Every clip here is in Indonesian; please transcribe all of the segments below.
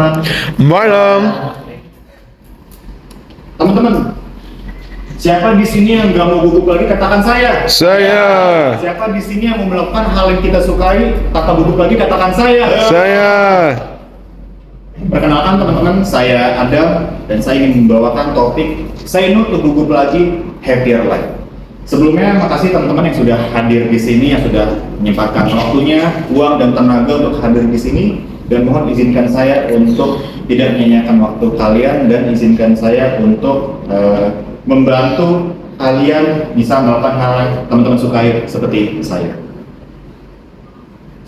teman-teman. Malam. Teman-teman, siapa di sini yang nggak mau gugup lagi? Katakan saya. Saya. Siapa di sini yang mau melakukan hal yang kita sukai? Kata gugup lagi, katakan saya. Saya. Perkenalkan teman-teman, saya Adam dan saya ingin membawakan topik Say No to Gugup Lagi, Happier Life. Sebelumnya, makasih teman-teman yang sudah hadir di sini, yang sudah menyempatkan waktunya, uang dan tenaga untuk hadir di sini. Dan mohon izinkan saya untuk tidak menyanyiakan waktu kalian dan izinkan saya untuk membantu kalian bisa melakukan hal yang teman-teman sukai seperti saya.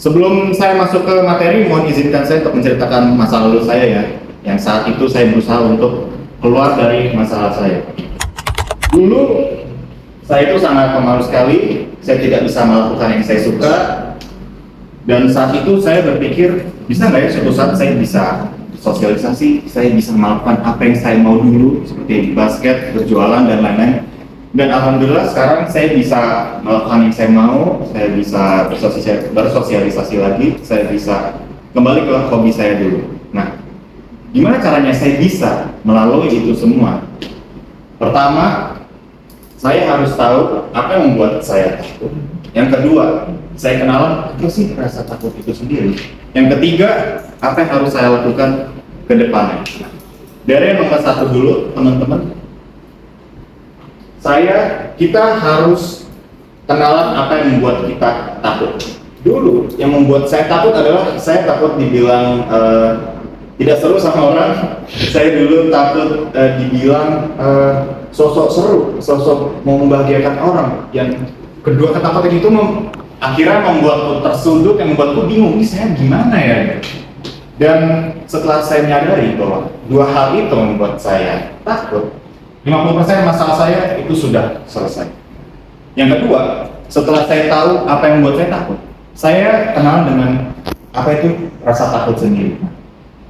Sebelum saya masuk ke materi, mohon izinkan saya untuk menceritakan masa lalu saya ya, yang saat itu saya berusaha untuk keluar dari masalah saya. Dulu saya itu sangat pemalu sekali, saya tidak bisa melakukan yang saya suka, dan saat itu saya berpikir, bisa nggak ya suatu saat saya bisa sosialisasi, saya bisa melakukan apa yang saya mau dulu, seperti di basket, berjualan, dan lain-lain. Dan alhamdulillah sekarang saya bisa melakukan yang saya mau, saya bisa bersosialisasi lagi, saya bisa kembali ke hobi saya dulu. Nah, gimana caranya saya bisa melalui itu semua? Pertama, saya harus tahu apa yang membuat saya takut. Yang kedua, saya kenalan apa sih rasa takut itu sendiri. Yang ketiga, apa yang harus saya lakukan ke depannya. Dari yang nomor satu dulu, teman-teman. Kita harus kenalan apa yang membuat kita takut. Dulu yang membuat saya takut adalah saya takut dibilang tidak seru sama orang. Saya dulu takut dibilang sosok seru, sosok mau membahagiakan orang. Yang kedua ketakutan itu akhirnya membuatku tersudut, yang membuatku bingung, ini saya gimana ya? Dan setelah saya menyadari bahwa dua hal itu membuat saya takut, 50% masalah saya itu sudah selesai. Yang kedua, setelah saya tahu apa yang membuat saya takut, saya kenal dengan apa itu rasa takut sendiri.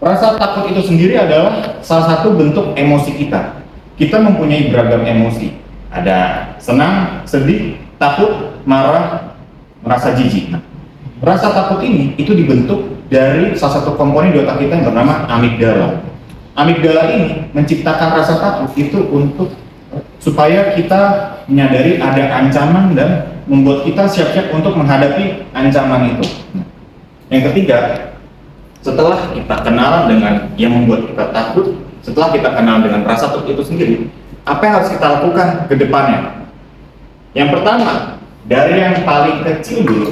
Rasa takut itu sendiri adalah salah satu bentuk emosi kita. Kita mempunyai beragam emosi. Ada senang, sedih, takut, marah, merasa jijik. Nah, rasa takut ini itu dibentuk dari salah satu komponen di otak kita yang bernama amigdala. Amigdala ini menciptakan rasa takut itu supaya kita menyadari ada ancaman dan membuat kita siap-siap untuk menghadapi ancaman itu. Yang ketiga, setelah kita kenal dengan yang membuat kita takut, setelah kita kenal dengan rasa takut itu sendiri, apa yang harus kita lakukan ke depannya? Yang pertama, dari yang paling kecil dulu.